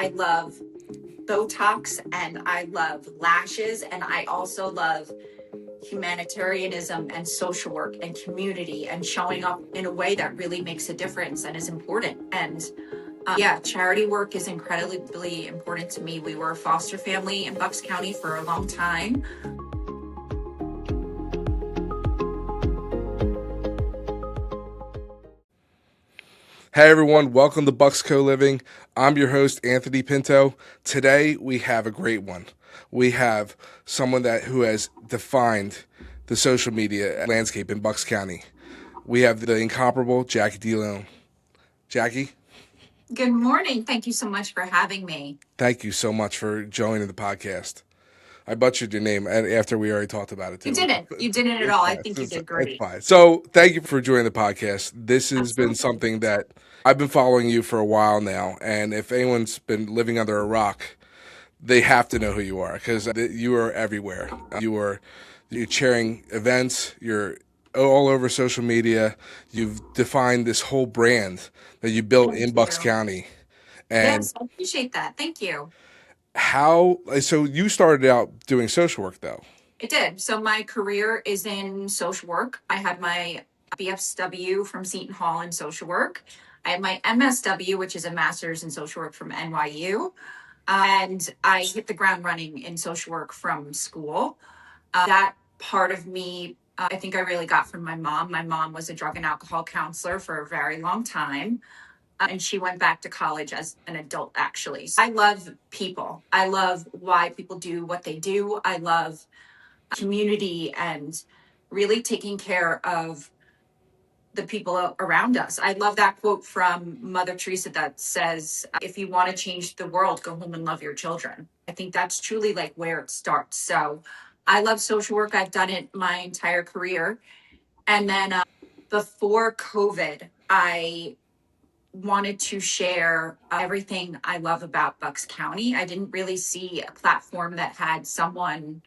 I love Botox and I love lashes, and I also love humanitarianism and social work and community and showing up in a way that really makes a difference and is important. And yeah, charity work is incredibly important to me. We were a foster family in Bucks County for a long time. Hey everyone, welcome to Bucks Co-Living. I'm your host, Anthony Pinto. Today we have a great one. We have someone who has defined the social media landscape in Bucks County. We have the incomparable Jacqueline. Jackie, Good morning. Thank you so much for having me. thank you so much for joining the podcast. I butchered your name after we already talked about it You too. didn't. You didn't at It's all. I fine. think you did It's great. fine. So thank you for joining the podcast. This has been Absolutely. something that I've been following you for a while now, and if anyone's been living under a rock, they have to know who you are because you are everywhere. You're chairing events. You're all over social media. You've defined this whole brand that you built Thank in Bucks you. County. And Yes, I appreciate that. Thank you. so you started out doing social work though. It did. So my career is in social work. I had my BSW from Seton Hall in social work. I had my MSW, which is a master's in social work from NYU. And I hit the ground running in social work from school. That part of me, I think I really got from my mom. My mom was a drug and alcohol counselor for a very long time. And she went back to college as an adult, actually. So I love people. I love why people do what they do. I love community and really taking care of the people around us. I love that quote from Mother Teresa that says, if you want to change the world, go home and love your children. I think that's truly like where it starts. So I love social work. I've done it my entire career. And then before COVID, I wanted to share everything I love about Bucks County. I didn't really see a platform that had someone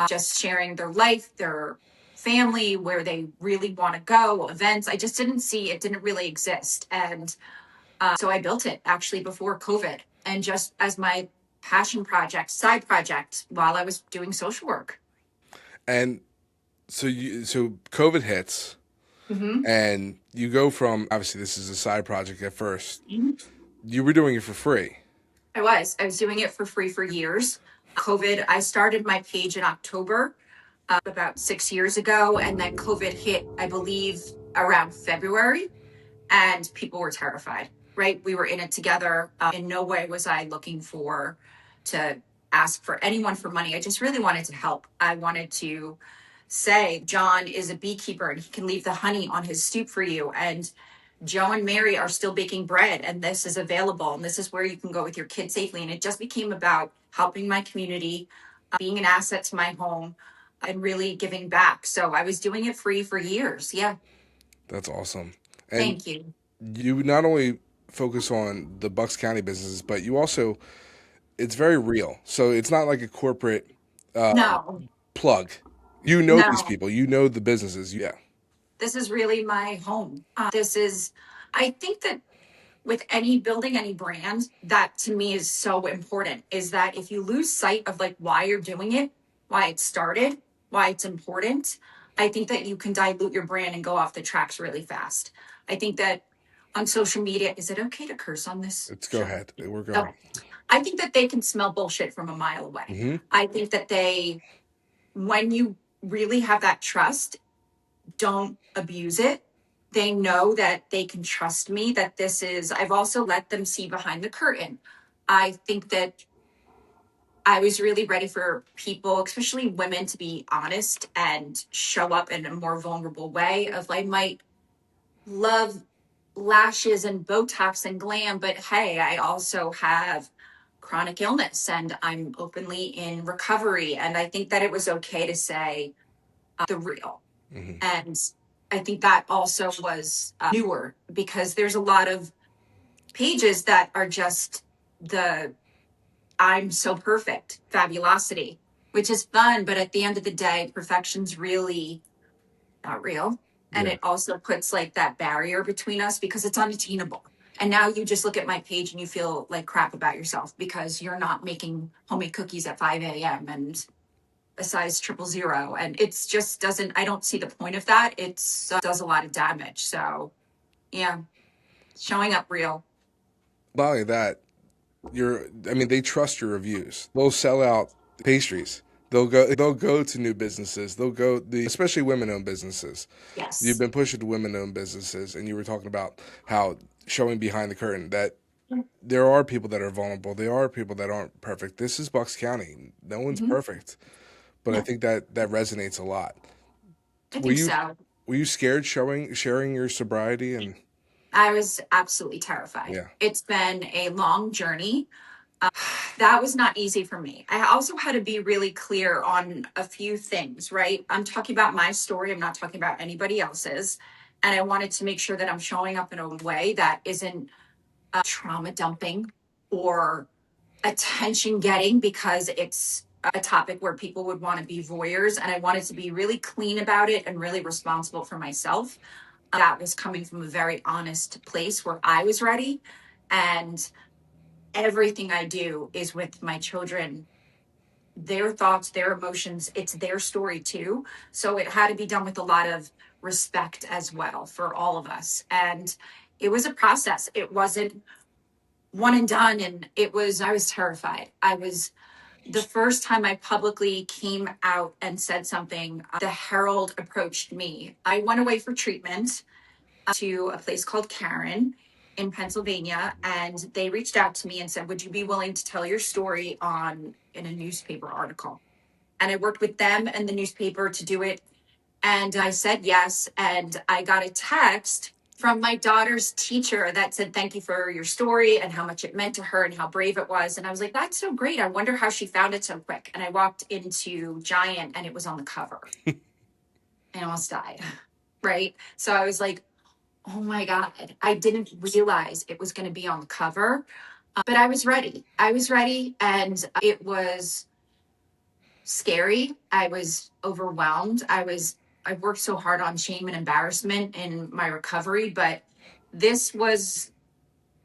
just sharing their life, their family, where they really want to go, events. I just didn't see it, didn't really exist. And so I built it actually before COVID and just as my passion project, side project while I was doing social work. And so COVID hits Mm-hmm. and you go from, obviously this is a side project at first. Mm-hmm. You were doing it for free. I was doing it for free for years. COVID, I started my page in October about 6 years ago. And then COVID hit, I believe, around February. And people were terrified, right? We were in it together. In no way was I looking to ask for anyone for money. I just really wanted to help. I wanted to say, John is a beekeeper and he can leave the honey on his stoop for you. And Joe and Mary are still baking bread and this is available. And this is where you can go with your kids safely. And it just became about helping my community, being an asset to my home and really giving back. So I was doing it free for years. Yeah. That's awesome. And Thank you. you not only focus on the Bucks County businesses, but you also, it's very real. So it's not like a corporate No, plug. You know these no. people, you know the businesses. Yeah. This is really my home. I think that with any building, any brand, that to me is so important is that if you lose sight of like why you're doing it, why it started, why it's important, I think that you can dilute your brand and go off the tracks really fast. I think that on social media, is it okay to curse on this Let's go show? ahead. We're Oh, going. I think that they can smell bullshit from a mile away. Hmm. I think that when you really have that trust, don't abuse it. They know that they can trust me, that I've also let them see behind the curtain. I think that I was really ready for people, especially women, to be honest and show up in a more vulnerable way of I might love lashes and Botox and glam, but hey, I also have chronic illness and I'm openly in recovery. And I think that it was okay to say the real. Hmm. And I think that also was newer because there's a lot of pages that are just the I'm so perfect fabulosity, which is fun. But at the end of the day, perfection's really not real. And Yeah. it also puts like that barrier between us because it's unattainable. And now you just look at my page and you feel like crap about yourself because you're not making homemade cookies at 5 a.m. and a size 000. And it's just doesn't, I don't see the point of that. It's does a lot of damage. So yeah, showing up real. Not only that, I mean, they trust your reviews. They'll sell out pastries. They'll go to new businesses. Especially women-owned businesses. You've Yes. been pushing to women-owned businesses, and you were talking about how showing behind the curtain that there are people that are vulnerable. There are people that aren't perfect. This is Bucks County. No one's Mm-hmm. perfect, but I Yeah, think that resonates a lot. I Were think you so. were you scared sharing your sobriety and I was absolutely terrified. yeah. It's been a long journey. That was not easy for me. I also had to be really clear on a few things, right? I'm talking about my story. I'm not talking about anybody else's. And I wanted to make sure that I'm showing up in a way that isn't trauma dumping or attention getting because it's a topic where people would want to be voyeurs. And I wanted to be really clean about it and really responsible for myself. That was coming from a very honest place where I was ready. And everything I do is with my children, their thoughts, their emotions. It's their story too. So it had to be done with a lot of respect as well for all of us. And it was a process. It wasn't one and done. And I was terrified. The first time I publicly came out and said something, the Herald approached me. I went away for treatment to a place called Karen in Pennsylvania, and they reached out to me and said, "Would you be willing to tell your story in a newspaper article?" And I worked with them and the newspaper to do it, and I said yes. And I got a text from my daughter's teacher that said, "Thank you for your story and how much it meant to her and how brave it was." And I was like, "That's so great. I wonder how she found it so quick." And I walked into Giant and it was on the cover. I almost died. Right. So I was like, oh my God, I didn't realize it was going to be on the cover, but I was ready. I was ready, and it was scary. I was overwhelmed. I worked so hard on shame and embarrassment in my recovery, but this was,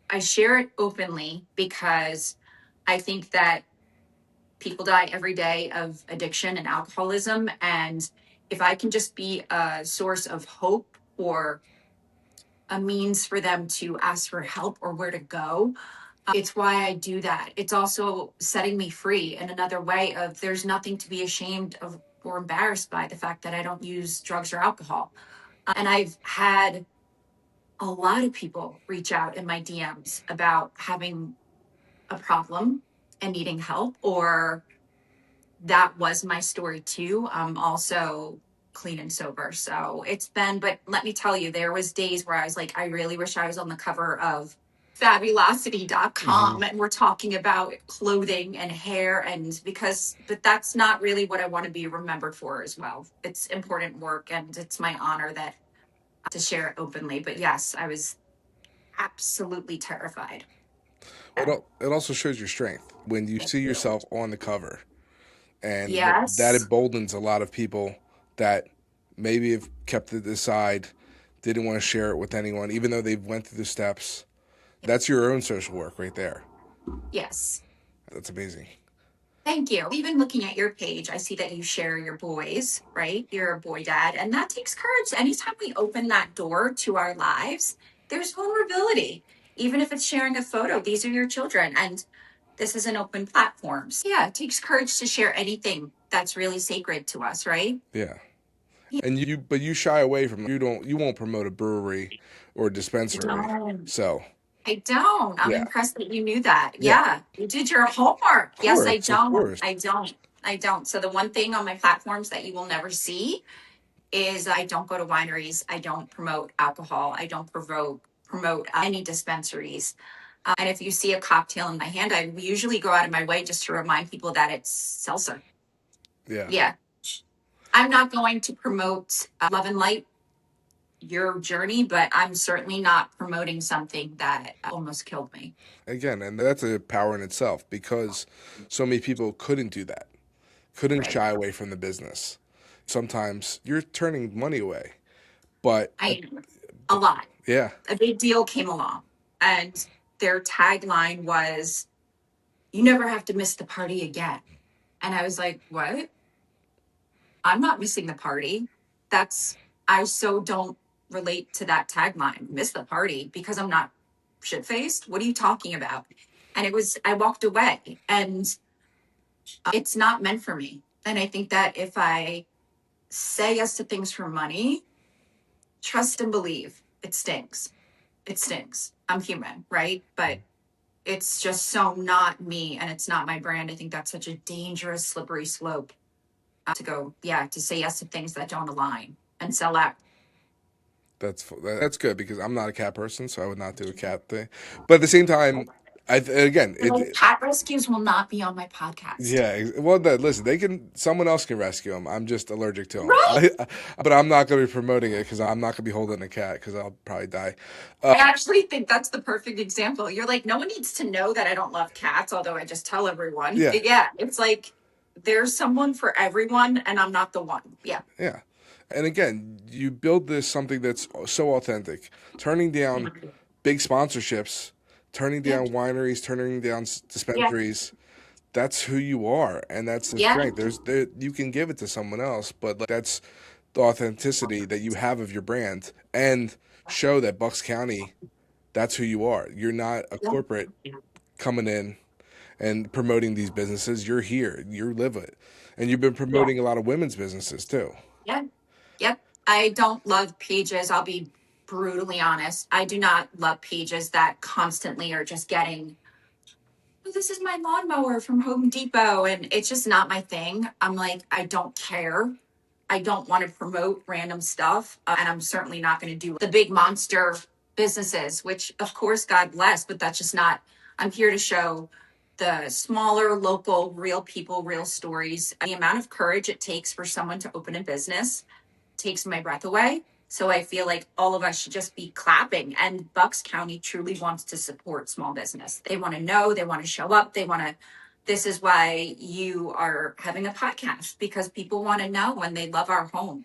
I share it openly because I think that people die every day of addiction and alcoholism. And if I can just be a source of hope or a means for them to ask for help or where to go. It's why I do that. It's also setting me free in another way of there's nothing to be ashamed of or embarrassed by the fact that I don't use drugs or alcohol. And I've had a lot of people reach out in my DMs about having a problem and needing help, or that was my story too. I'm also clean and sober. So it's been, but let me tell you, there was days where I was like, I really wish I was on the cover of fabulosity.com Hmm. and we're talking about clothing and hair but that's not really what I want to be remembered for as well. It's important work and it's my honor that to share it openly. But yes, I was absolutely terrified. Yeah. It also shows your strength when you Thank see you. yourself on the cover, and that Yes. emboldens a lot of people that maybe have kept it aside, didn't want to share it with anyone, even though they've went through the steps. That's your own social work right there. Yes. That's amazing. Thank you. Even looking at your page, I see that you share your boys, right? You're a boy dad, and that takes courage. Anytime we open that door to our lives, there's vulnerability. Even if it's sharing a photo, these are your children, and this is an open platform. So yeah, it takes courage to share anything that's really sacred to us, right? Yeah. Yeah. And but you shy away from, you won't promote a brewery or a I dispensary. don't. So, I don't. I'm yeah. impressed that you knew that. Yeah. Yeah, you did your homework. Of Yes, I course. Of don't. course. I don't. I don't. So the one thing on my platforms that you will never see is I don't go to wineries. I don't promote alcohol. I don't promote any dispensaries. And if you see a cocktail in my hand, I usually go out of my way just to remind people that it's seltzer. Yeah. Yeah. I'm not going to promote love and light your journey, but I'm certainly not promoting something that almost killed me. Again, and that's a power in itself because so many people couldn't do that, couldn't Right. shy away from the business. Sometimes you're turning money away, but I a lot. yeah, A big deal came along. and their tagline was, "You never have to miss the party again." And I was like, what? I'm not missing the party. I so don't relate to that tagline, miss the party, because I'm not shit faced. What are you talking about? And I walked away, and it's not meant for me. And I think that if I say yes to things for money, trust and believe, it stinks. It stinks. I'm human, right? But it's just so not me, and it's not my brand. I think that's such a dangerous, slippery slope to say yes to things that don't align and sell out. That's good because I'm not a cat person, so I would not do a cat thing. But at the same time, again, Cat rescues will not be on my podcast. yeah. Well, listen, someone else can rescue them. I'm just allergic to them. Right. But I'm not going to be promoting it because I'm not going to be holding a cat because I'll probably die. I actually think that's the perfect example. You're like, no one needs to know that I don't love cats, although I just tell everyone. Yeah. Yeah. It's like there's someone for everyone, and I'm not the one. Yeah. Yeah. And again, you build this something that's so authentic, turning down big sponsorships, turning down wineries, turning down dispensaries. That's who you are, and that's the strength. You can give it to someone else, but that's the authenticity that you have of your brand, and show that Bucks County, that's who you are. You're not a corporate coming in and promoting these businesses. You're here, you live it, and you've been promoting a lot of women's businesses too. Yeah. Yep. I don't love pages. I'll be brutally honest. I do not love pages that constantly are just getting, "Oh, this is my lawnmower from Home Depot." And it's just not my thing. I'm like, I don't care. I don't want to promote random stuff. And I'm certainly not going to do the big monster businesses, which of course, God bless, but that's just not, I'm here to show the smaller, local, real people, real stories. The amount of courage it takes for someone to open a business takes my breath away. So I feel like all of us should just be clapping. And Bucks County truly wants to support small business. They want to know, they want to show up, this is why you are having a podcast, because people want to know when they love our home.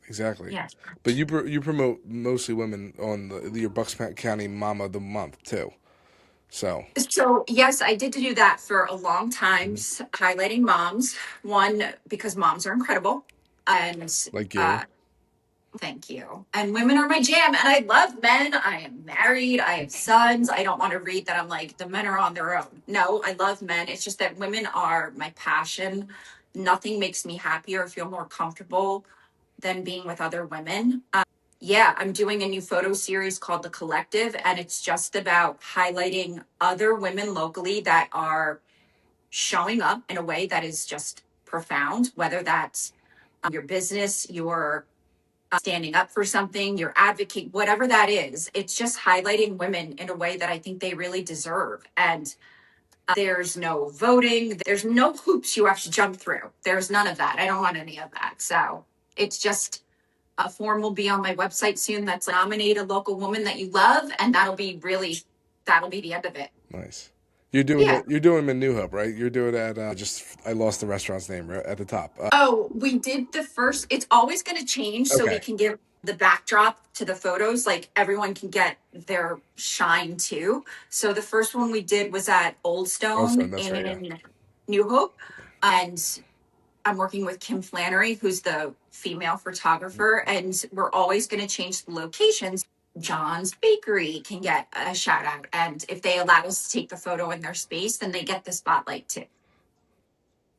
Exactly. Yeah. But you promote mostly women on your Bucks County Mama of the Month too. So Yes, I did do that for a long time, highlighting moms. One, because moms are incredible. And like you. Thank you. And women are my jam. And I love men. I am married. I have sons. I don't want to read that I'm like, the men are on their own. No, I love men. It's just that women are my passion. Nothing makes me happier or feel more comfortable than being with other women. I'm doing a new photo series called The Collective, and it's just about highlighting other women locally that are showing up in a way that is just profound, whether that's your business, your standing up for something, your advocate, whatever that is. It's just highlighting women in a way that I think they really deserve. And there's no voting, there's no hoops you have to jump through. There's none of that. I don't want any of that. So it's just a form will be on my website soon that's nominate a local woman that you love, and that'll be the end of it. Nice. You're doing it. You're doing them in New Hope, right? You're doing it at I lost the restaurant's name right at the top. We did the first. It's always going to change, so we can give the backdrop to the photos. Like everyone can get their shine too. So the first one we did was at Old Stone in New Hope, and I'm working with Kim Flannery, who's the female photographer, and we're always going to change the locations. John's Bakery can get a shout out. And if they allow us to take the photo in their space, then they get the spotlight too.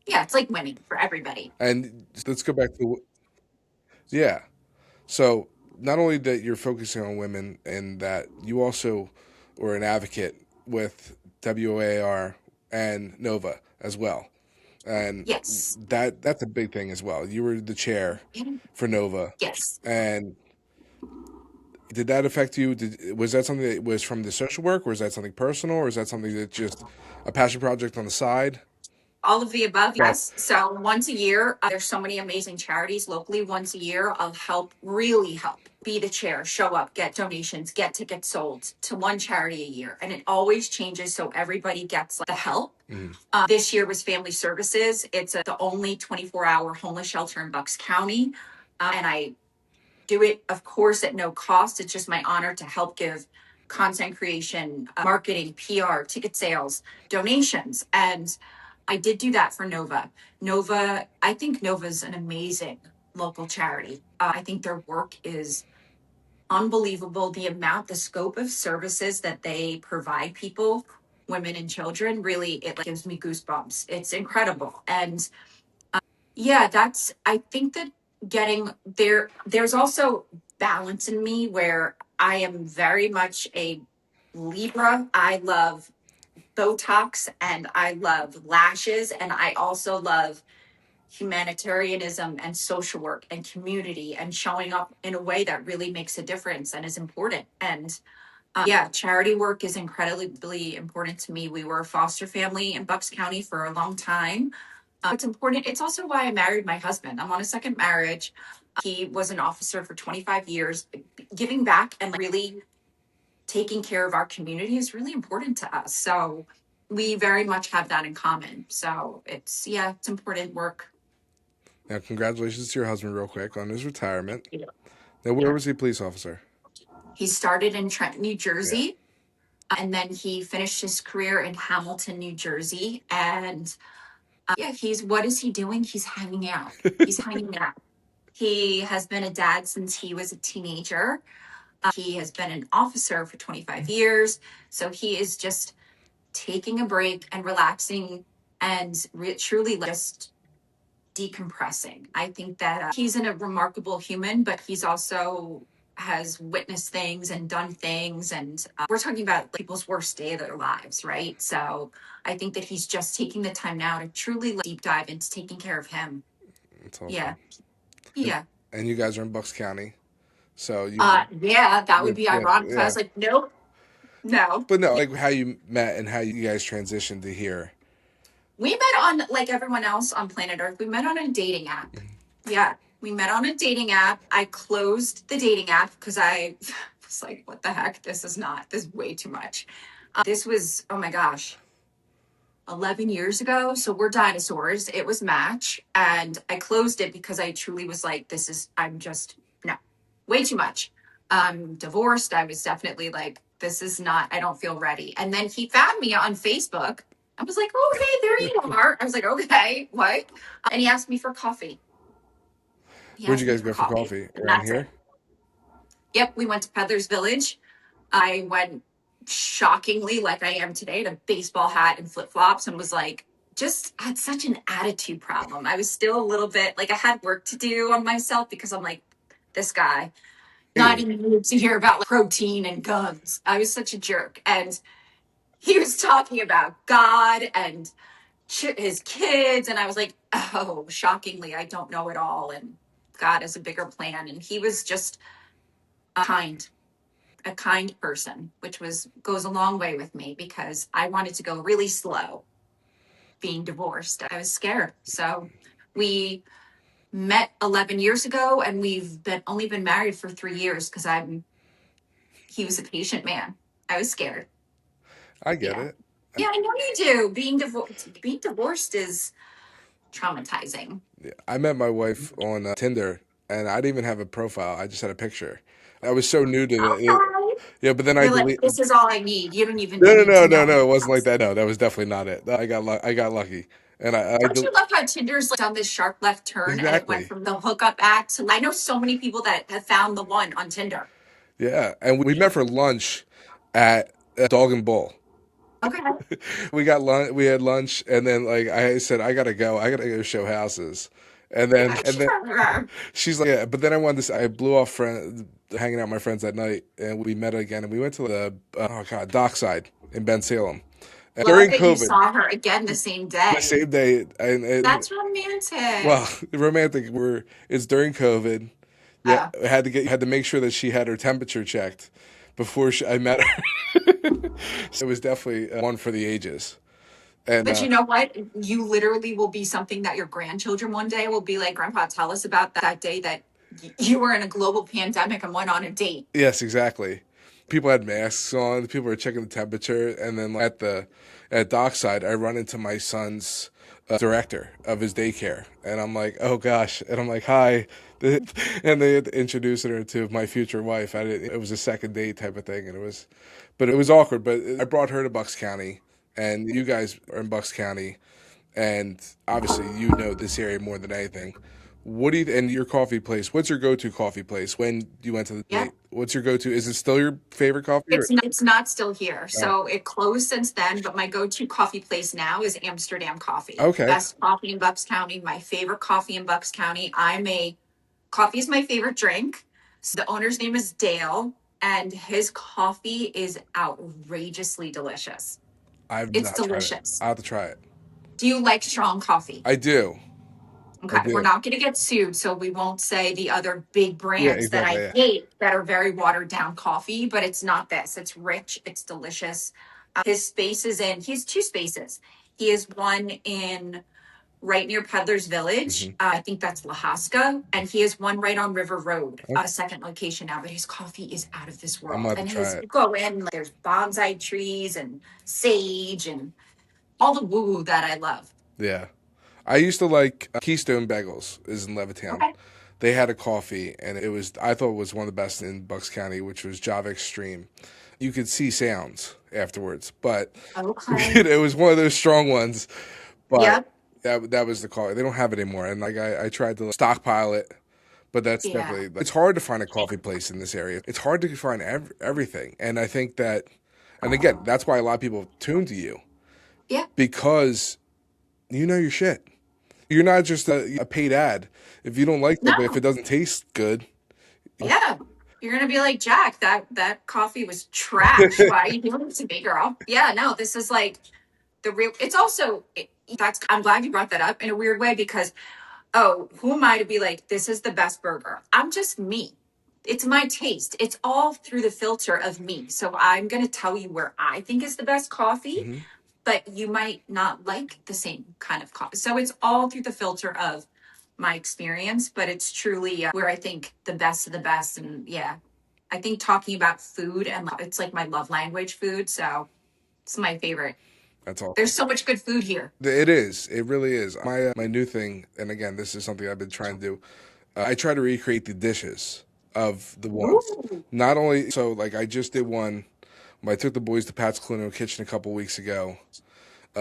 Yeah, it's like winning for everybody. And let's go back to, so not only that you're focusing on women, and that you also were an advocate with WAR and Nova as well. And that's a big thing as well. You were the chair for Nova. Yes. And did that affect you? Was that something that was from the social work, or is that something personal, or is that something that's just a passion project on the side? All of the above, yes. So once a year, there's so many amazing charities locally. Once a year, I'll really help, be the chair, show up, get donations, get tickets sold to one charity a year. And it always changes, so everybody gets the help. This year was Family Services. It's the only 24-hour homeless shelter in Bucks County. And I do it, of course, at no cost. It's just my honor to help give content creation, marketing, PR, ticket sales, donations. And I did do that for Nova. I think Nova's an amazing local charity. I think their work is unbelievable. The scope of services that they provide people, women and children, really, it gives me goosebumps. It's incredible. And yeah, I think that getting there's also balance in me where I am very much a Libra. I love Botox and I love lashes, and I also love humanitarianism and social work and community and showing up in a way that really makes a difference and is important. And yeah, charity work is incredibly important to me. We were a foster family in Bucks County for a long time. It's important. It's also why I married my husband. I'm on a second marriage. He was an officer for 25 years. Giving back and really taking care of our community is really important to us. So we very much have that in common. So it's important work. Now, congratulations to your husband, real quick, on his retirement. Now, where was he a police officer? He started in Trenton, New Yeah. Jersey, and then he finished his career in Hamilton, New Jersey. And yeah, what is he doing? He's hanging out. He's hanging out. He has been a dad since he was a teenager. He has been an officer for 25 years. So he is just taking a break and relaxing and truly just decompressing. I think that he's a remarkable human, but he's also has witnessed things and done things. And we're talking about people's worst day of their lives, right? So I think that he's just taking the time now to truly deep dive into taking care of him. That's awesome. Yeah. Yeah. And you guys are in Bucks County. So you yeah, that would be ironic. yeah. I was like, nope, no. But no, like how you met and how you guys transitioned to here. We met on, like everyone else on planet Earth, we met on a dating app. Yeah, we met on a dating app. I closed the dating app because I was like, what the heck? This is way too much. This was, oh my gosh, 11 years ago. So we're dinosaurs. It was Match. And I closed it because I truly was like, no, way too much. I'm divorced. I was definitely like, I don't feel ready. And then he found me on Facebook. I was like, oh, hey, there you are. I was like, okay, what? And he asked me for coffee. Where'd you guys go for coffee? Around here? Yep, we went to Peddler's Village. I went shockingly, like I am today, to baseball hat and flip flops, and was like, just had such an attitude problem. I was still a little bit like I had work to do on myself because I'm like, this guy, not in the mood to hear about protein and guns. I was such a jerk. And he was talking about God and his kids. And I was like, oh, shockingly, I don't know it all. And God has a bigger plan. And he was just a kind person, which goes a long way with me because I wanted to go really slow being divorced. I was scared. So we met 11 years ago and we've only been married for 3 years because he was a patient man. I was scared. I get it. Yeah, I know you do. Being divorced is traumatizing. Yeah. I met my wife on Tinder, and I didn't even have a profile. I just had a picture. I was so new to it. Yeah, but then You're like, this is all I need. You don't even need No. to know. It wasn't like that. No, that was definitely not it. I got lucky. And Don't you love how Tinder's done this sharp left turn and it went from the hookup act to, I know so many people that have found the one on Tinder. Yeah, and we met for lunch at Dog and Bull. Okay. We had lunch, and then like I said, I gotta go show houses. And then she's like, yeah. But then I blew off hanging out with my friends that night, and we met again, and we went to the Dockside in Ben Salem. And during COVID, you saw her again the same day. The same day, and that's romantic. Well, romantic. It's during COVID. Yeah, I had to make sure that she had her temperature checked before I met her. So it was definitely one for the ages. But you know what? You literally will be something that your grandchildren one day will be like, Grandpa, tell us about that day that you were in a global pandemic and went on a date. Yes, exactly. People had masks on. People were checking the temperature. And then at Dockside, I run into my son's director of his daycare. And I'm like, oh, gosh. And I'm like, hi. And they had to introduce her to my future wife. It was a second date type of thing, and but it was awkward. But I brought her to Bucks County, and you guys are in Bucks County, and obviously you know this area more than anything. What do you and your coffee place? What's your go-to coffee place when you went to the Yeah. date? What's your go-to? Is it still your favorite coffee? Or, It's not still here. oh, So it closed since then, but my go-to coffee place now is Amsterdam Coffee. okay, Best coffee in Bucks County, my favorite coffee in Bucks County. Coffee is my favorite drink. So the owner's name is Dale, and his coffee is outrageously delicious. I've It's not tried it. delicious. I'll have to try it. Do you like strong coffee? I do. I Okay, we're do. not going to get sued, so we won't say the other big Yeah, brands that exactly. I Yeah. hate that are very watered down coffee, but it's not this. It's rich, it's delicious. His space is in, he has two spaces. He has one in right near Peddler's Village. Hmm. I think that's La Hasca. And he has one right on River Road, Okay. a second location now, but his coffee is out of this I'm gonna world. have to And try his, it. you go in, like, there's bonsai trees and sage and all the woo woo that I love. Yeah. I used to like Keystone Bagels is in Levittown. Okay. They had a coffee and I thought it was one of the best in Bucks County, which was Java Extreme. You could see sounds afterwards, but Okay. it was one of those strong ones. But Yep. that was the call. They don't have it anymore. And like I tried to stockpile it, but that's Yeah. definitely it's hard to find a coffee place in this area. It's hard to find everything. And I think that and again, that's why a lot of people tune to you Yeah. because you know your shit. You're not just a paid ad. If you don't like something, if No. it doesn't taste good, Yeah. You're gonna be like, Jack, that coffee was trash. Why are you doing it to me, girl? Yeah, no, this is like the real it's also that's I'm glad you brought that up in a weird way because oh, who am I to be like, this is the best burger? I'm just me. It's my taste. It's all through the filter of me. So I'm gonna tell you where I think is the best coffee, hmm but you might not like the same kind of coffee. So it's all through the filter of my experience, but it's truly where I think the best of the best. And yeah, I think talking about food and it's like my love language, food. So it's my favorite. that's awesome. There's so much good food here. It is. It really is. My new thing, and again, this is something I've been trying to do. I try to recreate the dishes of the ones. Ooh. Not only so, like I just did one. I took the boys to Pat's Culinary Kitchen a couple weeks ago.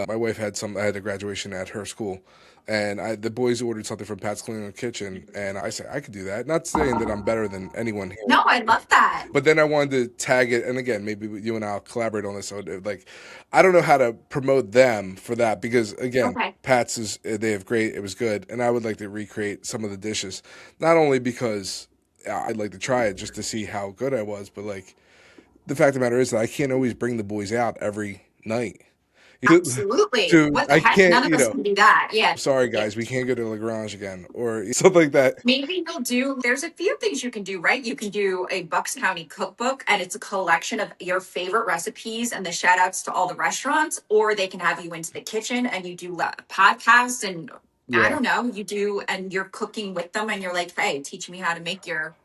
My wife had I had a graduation at her school, and the boys ordered something from Pat's Culinary Kitchen, and I said I could do that. Not saying that I'm better than anyone here, No, I love that. but then I wanted to tag it, and again, maybe you and I'll collaborate on this. So, like, I don't know how to promote them for that because again, Okay. Pat's is they have great. It was good, and I would like to recreate some of the dishes, not only because I'd like to try it just to see how good I was, but like the fact of the matter is that I can't always bring the boys out every night. Absolutely. What the I heck? can't, None of us can do that. Yeah. sorry guys, we can't go to Lagrange again or something like that. Maybe you'll do, there's a few things you can do, right? You can do a Bucks County cookbook and it's a collection of your favorite recipes and the shout outs to all the restaurants, or they can have you into the kitchen and you do a podcast and I Yeah. don't know, you do, and you're cooking with them and you're like, hey, teach me how to make your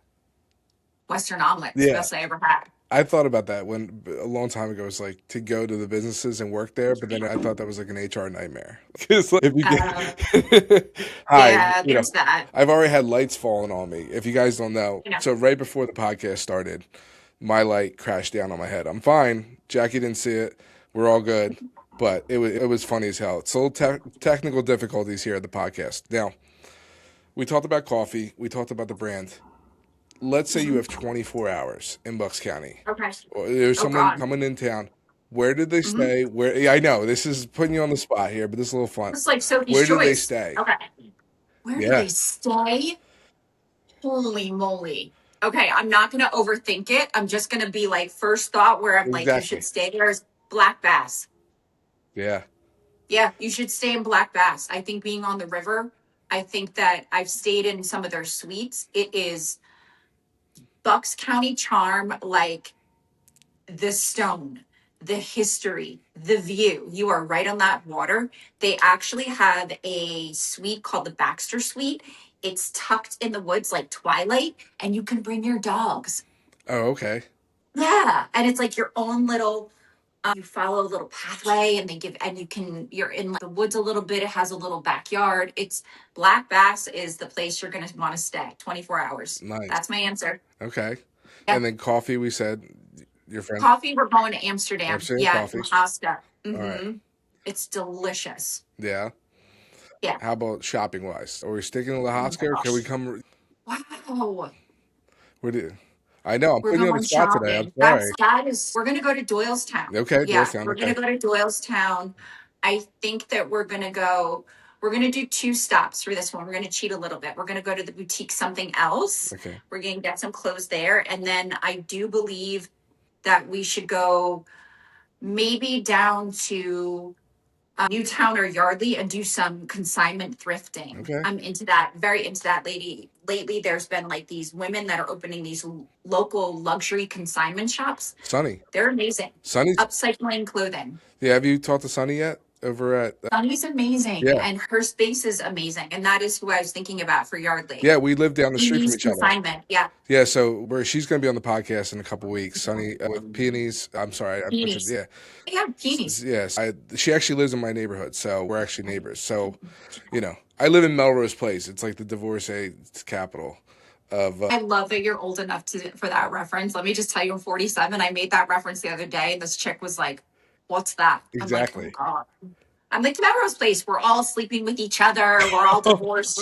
Western omelet. It's the Yeah. best I ever had. I thought about that when a long time ago. It was like to go to the businesses and work there, but then I thought that was like an HR nightmare. Because like, if you Uh, get hi, yeah, there's that. I've already had lights falling on me. If you guys don't know, You know, so right before the podcast started, my light crashed down on my head. I'm fine. Jackie didn't see it. We're all good. But it was funny as hell. It's a little technical difficulties here at the podcast. Now we talked about coffee. We talked about the brand. Let's say you mhm. have 24 hours in Bucks County. Okay. Or there's Oh, someone God. coming in town. Where did they Hmm. stay? Where? Yeah, I know this is putting you on the spot here, but this is a little fun. It's like Sophie's Where do they Choice. stay? Okay. Where do Yeah, they stay? Holy moly. Okay, I'm not going to overthink it. I'm just going to be like, first thought where I'm like, you should exactly. stay there is Black Bass. Yeah. Yeah, you should stay in Black Bass. I think being on the river, I think that I've stayed in some of their suites. It is Bucks County charm, like the stone, the history, the view. You are right on that water. They actually have a suite called the Baxter Suite. It's tucked in the woods like Twilight, and you can bring your dogs. Oh, okay. Yeah. And it's like your own little You follow a little pathway and you're in like the woods a little bit. It has a little backyard. It's Black Bass is the place you're going to want to stay 24 hours. Nice. That's my answer. Okay. Yeah. And then coffee, we said your friend. Coffee, we're going to Amsterdam. Amsterdam Yeah, coffee. Hasta. All right. It's delicious. Yeah. Yeah. How about shopping wise? Are we sticking to La Hosca or can we come? Wow. Where do I know I'm We're putting you on going the spot today. shopping. I'm sorry. We're going to go to Doylestown. Okay, Yeah, Doylestown, we're going to okay. go to Doylestown. I think that we're going to do 2 stops for this one. We're going to cheat a little bit. We're going to go to the boutique something else. Okay. We're going to get some clothes there. And then I do believe that we should go maybe down to Newtown or Yardley and do some consignment thrifting. Okay. I'm into that, very into that lately. There's been like these women that are opening these local luxury consignment shops. Sunny. They're amazing. Sunny's Upcycling clothing. Yeah, have you talked to Sunny yet? Over at Sunny's amazing. Yeah. And her space is amazing. And that is who I was thinking about for Yardley. Yeah, we live down the street from Peonies each other. consignment. Yeah. Yeah, so she's going to be on the podcast in a couple weeks. Sunny with Peonies. I'm sorry. Peonies. Yeah. Yeah, Peonies. Yes. She actually lives in my neighborhood, so we're actually neighbors. So, I live in Melrose Place. It's like the divorcee capital of. I love that you're old enough for that reference. Let me just tell you, I'm 47. I made that reference the other day, and this chick was like, "What's that?" Exactly. I'm like, "Oh God." I'm like, Melrose Place. We're all sleeping with each other. We're all divorced.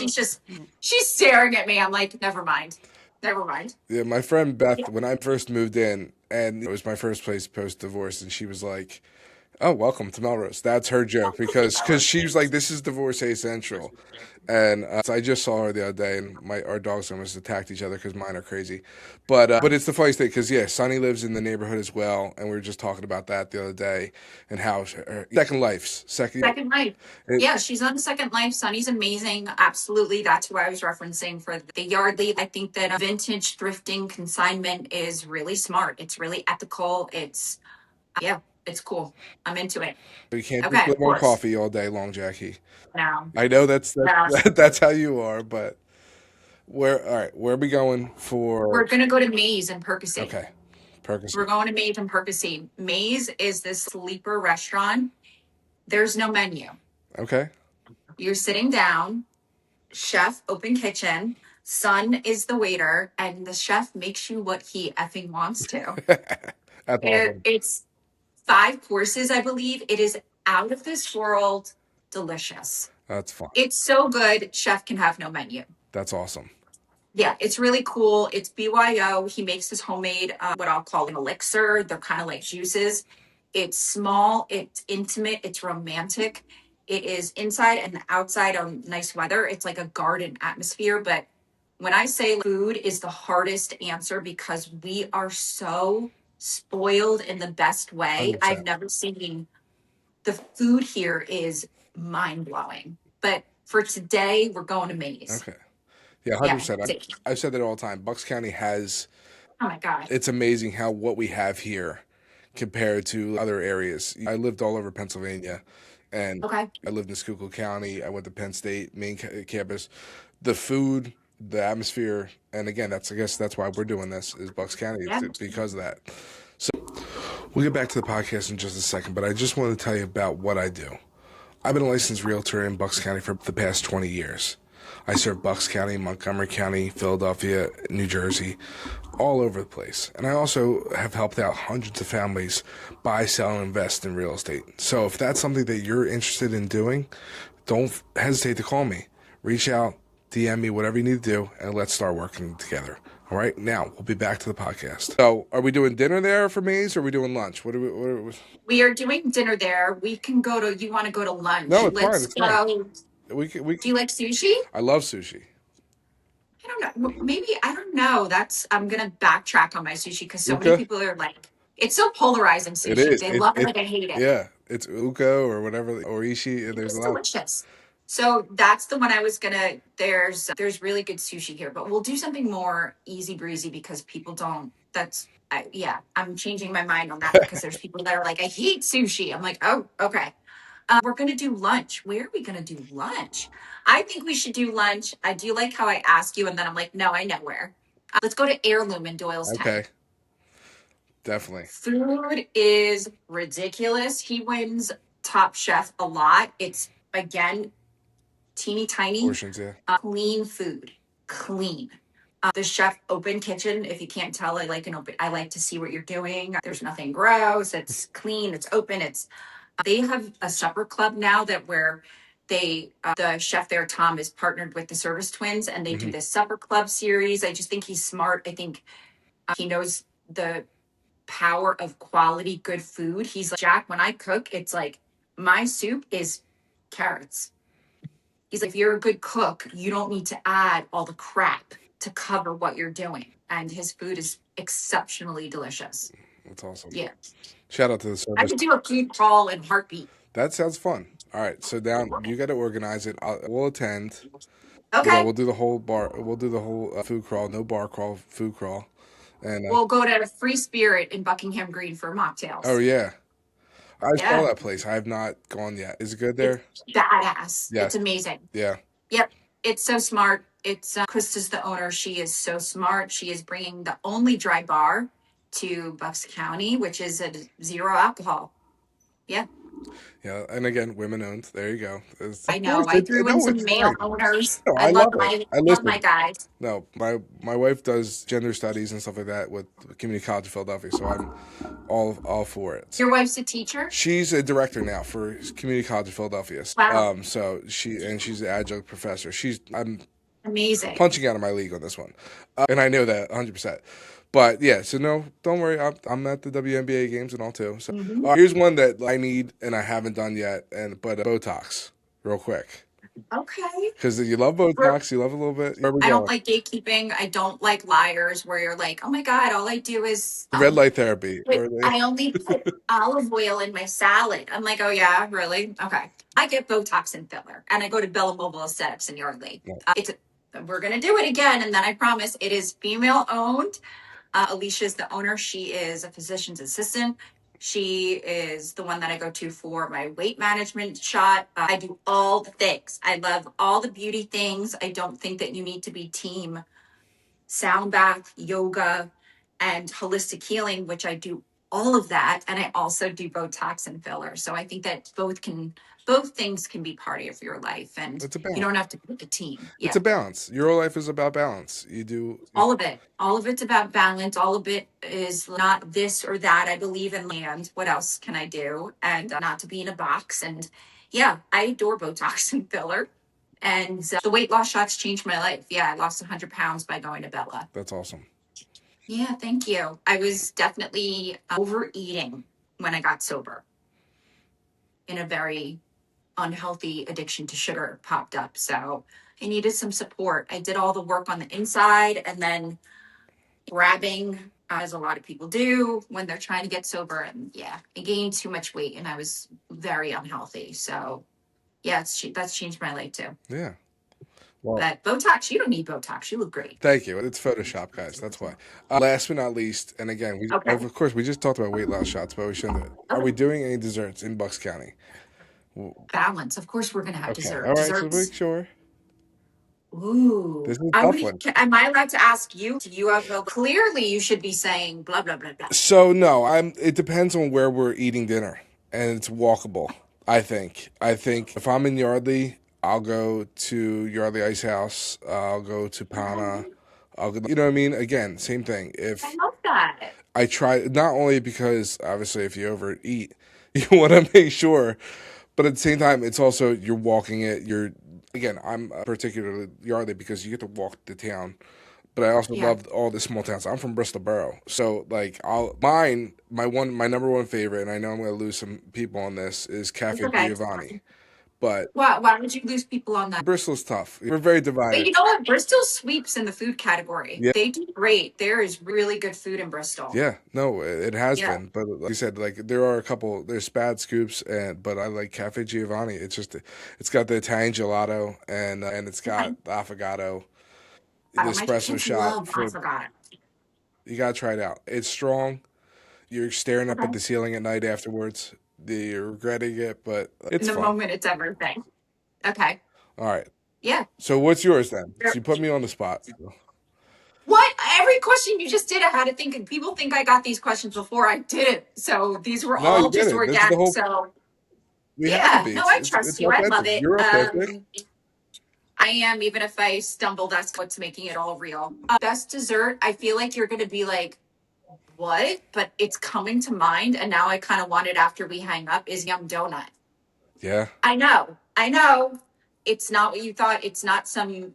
She's staring at me. I'm like, never mind. Yeah, my friend Beth, when I first moved in, and it was my first place post divorce, and she was like, "Oh, welcome to Melrose." That's her joke because she was like, "This is divorcee central," and so I just saw her the other day, and our dogs almost attacked each other because mine are crazy, but it's the funniest thing because Sunny lives in the neighborhood as well, and we were just talking about that the other day and how her Second Life. Yeah, she's on Second Life. Sunny's amazing. Absolutely, that's who I was referencing for the Yardley. I think that vintage thrifting consignment is really smart. It's really ethical. It's cool. I'm into it. You can't drink more coffee all day long, Jackie. No. I know that's how you are, but where are we going for? We're gonna go to Maize in Percy. Okay. Percy. We're going to Maize in Percy. Maize is this sleeper restaurant. There's no menu. Okay. You're sitting down, chef, open kitchen, son is the waiter, and the chef makes you what he effing wants to. That's awesome. It's 5 courses, I believe. It is out of this world delicious. That's fun. It's so good, chef can have no menu. That's awesome. Yeah, it's really cool. It's BYO. He makes his homemade, what I'll call an elixir. They're kind of like juices. It's small, it's intimate, it's romantic. It is inside and outside on nice weather. It's like a garden atmosphere. But when I say food is the hardest answer because we are so spoiled in the best way. 100%. I've never seen the food here is mind-blowing. But for today, we're going to Maize. Okay. Yeah, 100%. I've said that all the time. Bucks County has, oh my God. It's amazing how what we have here compared to other areas. I lived all over Pennsylvania, and I lived in Schuylkill County. I went to Penn State, main campus. The food, the atmosphere, and again, I guess that's why we're doing this, is Bucks County. It's because of that. So we'll get back to the podcast in just a second, but I just want to tell you about what I do. I've been a licensed realtor in Bucks County for the past 20 years. I serve Bucks County, Montgomery County, Philadelphia, New Jersey, all over the place. And I also have helped out hundreds of families buy, sell, and invest in real estate. So if that's something that you're interested in doing, don't hesitate to call me. Reach out, DM me, whatever you need to do, and let's start working together. All right, now we'll be back to the podcast. So, are we doing dinner there for Maize, or are we doing lunch? We are doing dinner there. We can go to. You want to go to lunch? No, it's fine. It's fine. Do you like sushi? I love sushi. I don't know. Maybe I don't know. I'm gonna backtrack on my sushi because so many people are like, it's so polarizing. Sushi. It is. They love it, like I hate it. Yeah, it's uko or whatever, or ishi. And there's it's delicious. So that's the one I was gonna. There's really good sushi here, but we'll do something more easy breezy because people don't. I'm changing my mind on that because there's people that are like, I hate sushi. I'm like, oh, okay. We're gonna do lunch. Where are we gonna do lunch? I think we should do lunch. I do like how I ask you, and then I'm like, no, I know where. Let's go to Heirloom in Doylestown. Okay. Definitely. Food is ridiculous. He wins Top Chef a lot. It's, again, teeny tiny, Portions, yeah. clean food. Clean. The chef open kitchen. If you can't tell, I like an open. I like to see what you're doing. There's nothing gross. It's clean. It's open. It's. They have a supper club now that where they the chef there, Tom, is partnered with the Service Twins, and they do Mm-hmm. this supper club series. I just think he's smart. I think he knows the power of quality, good food. He's like, Jack, when I cook, it's like my soup is carrots. He's like, if you're a good cook, you don't need to add all the crap to cover what you're doing. And his food is exceptionally delicious. That's awesome. Yeah. Shout out to the I service. could do a food crawl in heartbeat. That sounds fun. All right, so now you got to organize it. We'll attend. Okay. We'll do the whole bar. We'll do the whole food crawl. No bar crawl, food crawl. And We'll go to Free Spirit in Buckingham Green for oh mocktails. yeah, I saw Yeah. that place. I have not gone yet. Is it good It's there? badass. Yes. It's amazing. Yeah. Yep. It's so smart. It's Krista's the owner. She is so smart. She is bringing the only dry bar to Bucks County, which is at 0 alcohol. Yeah. Yeah, and again, women owned. There you go. I know. I threw in No, some it's male fine. owners. No, I I love love it. my I love my listen. guys. No, my wife does gender studies and stuff like that with Community College of Philadelphia, so I'm all for it. Your wife's a teacher? She's a director now for Community College of Philadelphia. Wow. So she's an adjunct professor. I'm Amazing. punching out of my league on this one, and I know that 100%. But yeah, so no, don't worry. I'm at the WNBA games and all too. So here's one that I need and I haven't done yet, but Botox, real quick, Okay. because you love Botox, you love a little bit. Where are we I don't going? like gatekeeping. I don't like liars where you're like, oh my God, all I do is Red light therapy, or I only put olive oil in my salad. I'm like, oh yeah, really? Okay. I get Botox and filler, and I go to Bella Mobile Aesthetics in Yardley. We're gonna do it again, and then I promise it is female owned. Alicia's the owner. She is a physician's assistant. She is the one that I go to for my weight management shot. I do all the things. I love all the beauty things. I don't think that you need to be team sound bath, yoga, and holistic healing, which I do all of that. And I also do Botox and filler. So I think that both things can be part of your life, and it's a you balance. don't have to pick a team. It's Yeah. a balance. Your life is about balance. You do All of it. All of it's about balance. All of it is not this or that. I believe in land. What else can I do? And not to be in a box. And yeah, I adore Botox and filler. And the weight loss shots changed my life. Yeah, I lost 100 pounds by going to Bella. That's awesome. Yeah, thank you. I was definitely overeating when I got sober. In a very unhealthy addiction to sugar popped up. So I needed some support. I did all the work on the inside and then grabbing, as a lot of people do when they're trying to get sober. And yeah, I gained too much weight and I was very unhealthy. So yeah, that's changed my life too. Yeah. Well, But Botox, you don't need Botox. You look great. thank you. It's Photoshop, guys. That's why. Last but not least, and again, Okay. of course, we just talked about weight loss shots, but we shouldn't. Are we doing any desserts in Bucks County? Balance. Of course, we're going to have Okay. dessert. All right. Desserts. So make sure. Ooh. This is a tough one. Am I allowed to ask you? Do you have clearly you should be saying blah, blah, blah, blah. So no, it depends on where we're eating dinner, and it's walkable. I think if I'm in Yardley, I'll go to Yardley Ice House. I'll go to Pana. I'll go. You know what I mean? Again, same thing. If I love that. I try, not only because obviously if you overeat, you want to make sure, but at the same time, it's also you're walking it. Again, I'm particularly Yardley because you get to walk the town. But I also love all the small towns. I'm from Bristol Borough, so like my number one favorite, and I know I'm going to lose some people on this, is Cafe Giovanni. But why would you lose people on that? Bristol's tough. We're very divided. But you know what? Bristol sweeps in the food category. Yeah. They do great. There is really good food in Bristol. Yeah, no, it has been. But like you said, like there are there's bad scoops, but I like Cafe Giovanni. It's got the Italian gelato and it's got the affogato. The espresso shot. You gotta try it out. It's strong. You're staring up at the ceiling at night afterwards. You're regretting it, but it's in the fun. moment. It's everything. Okay. All right. Yeah. So what's yours then? So you put me on the spot. What? Every question you just did, I had to think, and people think I got these questions before I did it. So these were No, you all did just it. This is the organic. whole. So We have to yeah, be. no, I It's trust you. I love authentic. it. You're authentic. I am, even if I stumble, that's what's making it all real. Best dessert, I feel like you're going to be like, what? But it's coming to mind. And now I kind of want it after we hang up is Yum Donut. Yeah. I know. I know. It's not what you thought. It's not some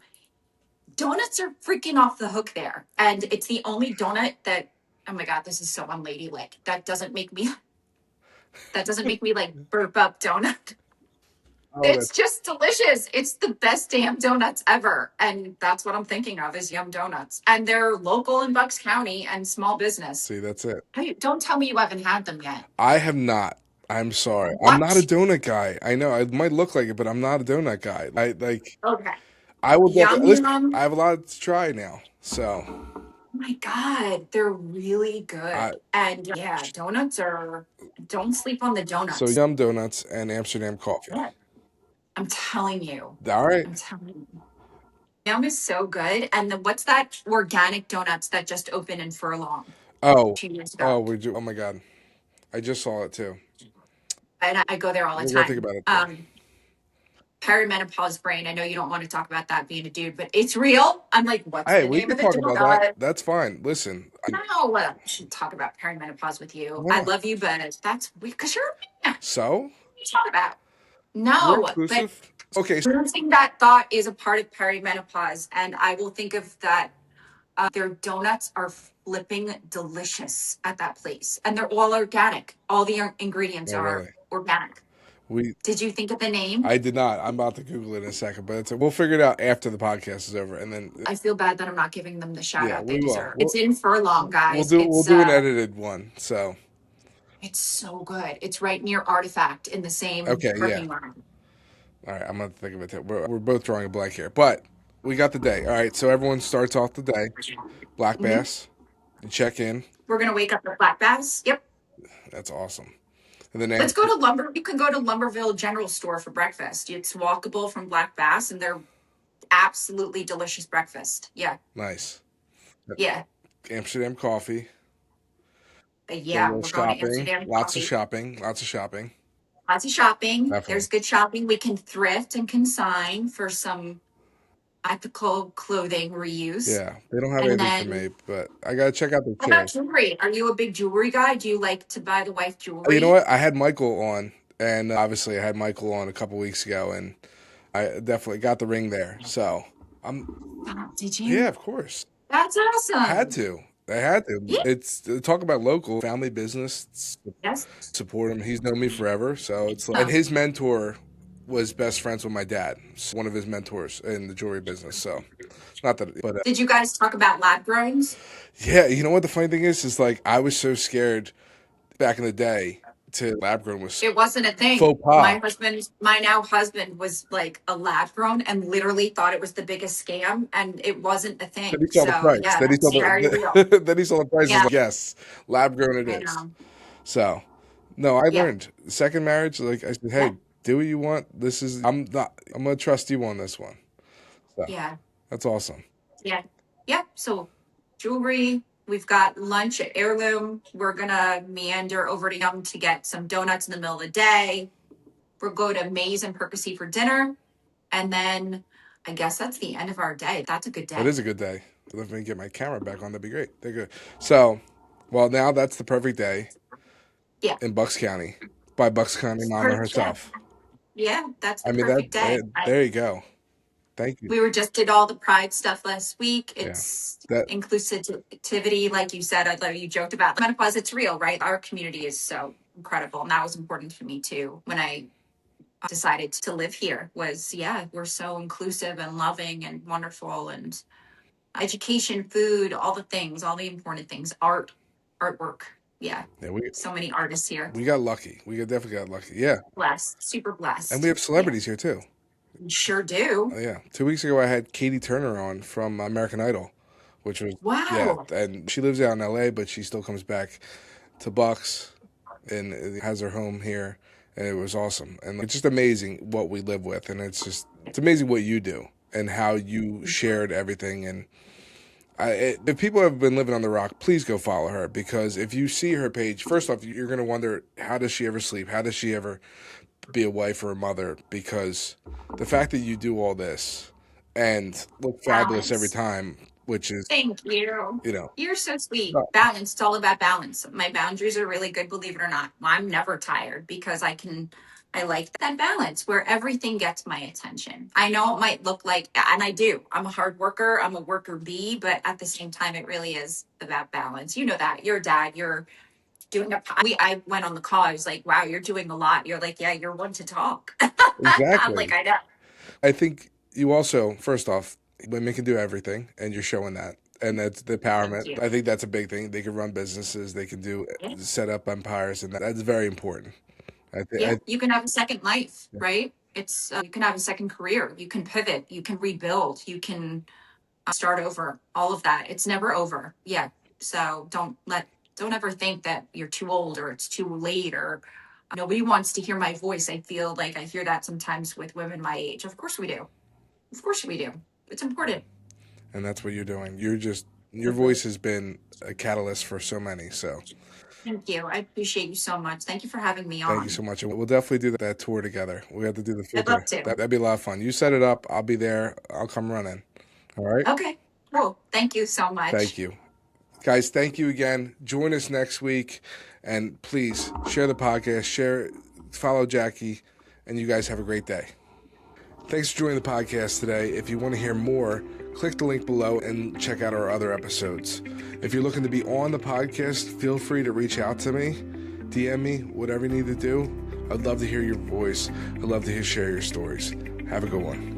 donuts are freaking off the hook there. And it's the only donut that, oh my God, this is so unladylike. That doesn't make me like burp up donut. Oh, It's just delicious. It's the best damn donuts ever. And that's what I'm thinking of is Yum Donuts. And they're local in Bucks County and small business. see, that's it. Hey, don't tell me you haven't had them yet. I have not. I'm sorry. I'm not a What? donut guy. I know I might look like it, but I'm not a donut guy. Okay. I will Yum definitely listen. Yum. I have a lot to try now, so Oh my God, they're really I good. And yeah, don't sleep on the so donuts. Yum Donuts and Amsterdam coffee. Yeah, I'm telling you. All right. I'm telling you. Yum is so good. And then what's that organic donuts that just opened in Furlong Oh, 2 years oh, ago? oh my God, I just saw it too. And I go there all the We're gonna think time. about it today. Perimenopause brain. I know you don't want to talk about that being a dude, but it's real. I'm like, what's Hey, the we name can of the talk about that. donut? That's fine. Listen, No, I shouldn't talk about perimenopause with you. why I not? love you, but that's because you're a man. What So are you talking about? we're No, but inclusive. Okay. losing that thought is a part of perimenopause, and I will think of that. Their donuts are flipping delicious at that place, and they're all organic. All the ingredients Oh, are really? organic. We. Did you think of the name? I did not. I'm about to Google it in a second, but we'll figure it out after the podcast is over, and then I feel bad that I'm not giving them the shout yeah, out they we will. deserve. It's in Furlong, We'll guys. do we'll It's do an edited one. So it's so good. It's right near Artifact in the same okay, yeah. parking lot. All right, I'm gonna think of it too. We're both drawing a blank here, but we got the day. All right, so everyone starts off the day. Black Mhm. Bass. You check in. We're gonna wake up at Black Bass. Yep. That's awesome. And then Let's go to Lumber. You can go to Lumberville General Store for breakfast. It's walkable from Black Bass, and they're absolutely delicious breakfast. Yeah. nice. Yeah. Amsterdam coffee. Do a Yeah. little We're going to shopping. Amsterdam Lots of Coffee. shopping. Lots of shopping. Lots of shopping. Definitely. There's good shopping. We can thrift and consign for some ethical clothing reuse. Yeah, they don't have And anything for then, me, but I gotta check out the how about chairs. jewelry? Are you a big jewelry guy? Do you like to buy the wife You know jewelry? what? I had Michael on, and obviously I had Michael on a couple weeks ago, and I definitely got the ring there. So I'm, Did yeah, you? of course, That's had awesome. to. I had to. Yeah. It's talk about local family business. Yes. Support him. He's known me forever, so it's like, and his mentor was best friends with my dad. One of his mentors in the jewelry business. So not that, but Did you guys talk about lab growns? yeah, you know what the funny thing is like I was so scared back in the day to lab grown was It wasn't a thing. faux pas. My now husband was like a lab grown and literally thought it was the biggest scam, and it wasn't a Then he thing. saw the So price. yeah, Then he saw that's very real. then he saw the price. Is Yeah, like, yes, lab grown it I is. know. So, no, I Yeah, learned second marriage. Like I said, yeah, hey, do what you want. This is I'm not. I'm gonna trust you on this one. So yeah, that's awesome. yeah, yeah. So jewelry. We've got lunch at Heirloom. We're gonna meander over to Yum to get some donuts in the middle of the day. We'll go to Maize and Percy for dinner, and then I guess that's the end of our day. That's a good That day. is a good day. Let me get my camera back on. That'd be great. They're good. So, well, now that's the perfect day Yeah, in Bucks County by Bucks County mama perfect. Yeah, herself. yeah. That's I the mean perfect day. there you go. Thank you. We were just did all the pride stuff last week. Yeah. It's That inclusivity, like you said. I love you joked about menopause. It's real, right? Our community is so incredible, and that was important to me too when I decided to live here. Was yeah, we're so inclusive and loving and wonderful, and education, food, all the things, all the important things, artwork. Yeah, yeah, so many artists here. we got lucky. We definitely got lucky. Yeah. Blessed, super And we blessed. have Yeah, celebrities here too. sure do. Yeah. 2 weeks ago, I had Katie Turner on from American Idol, which was, yeah. Wow. And she lives out in LA, but she still comes back to Bucks and has her home here. And it was awesome. And it's just amazing what we live with. And it's amazing what you do and how you shared everything. And If people have been living on the rock, please go follow her, because if you see her page, first off, you're going to wonder, how does she ever sleep? How does she ever be a wife or a mother? Because the fact that you do all this and look fabulous every Balance. time, which is, Thank you. you know, You're so sweet. no, Balance. It's all about balance. My boundaries are really good, believe it or not. I'm never tired because I like that balance where everything gets my attention. I know it might look like, and I do. I'm a hard worker. I'm a worker bee, but at the same time, it really is about balance. You know that. You're a dad. You're doing I went on the call. I was like, wow, you're doing a lot. You're like, yeah, you're one to talk. I'm like, exactly. I know. I think you also, first off, women can do everything, and you're showing that. And that's the Thank empowerment. you. I think that's a big thing. They can run businesses, they can do Yeah. set up empires, and that's very important. Yeah, I you can have a second life, right? It's you can have a second career. You can pivot. You can rebuild. You can start over. All of that. It's never over. Yeah. So don't ever think that you're too old or it's too late or nobody wants to hear my voice. I feel like I hear that sometimes with women my age. Of course we do. Of course we do. It's important. and that's what you're doing. Your voice has been a catalyst for so many. So Thank you. I appreciate you so much. Thank you for having me thank you on. so much. And we'll definitely do that tour together. We have to do the I'd field love tour. to. That'd be a lot of fun. You set it up. I'll be there. I'll come running. All right. Okay. Cool. Thank you so Thank much. you. Guys, thank you again. Join us next week. And please share the podcast, follow Jackie, and you guys have a great day. Thanks for joining the podcast today. If you want to hear more, click the link below and check out our other episodes. If you're looking to be on the podcast, feel free to reach out to me, DM me, whatever you need to do. I'd love to hear your voice. I'd love to share your stories. Have a good one.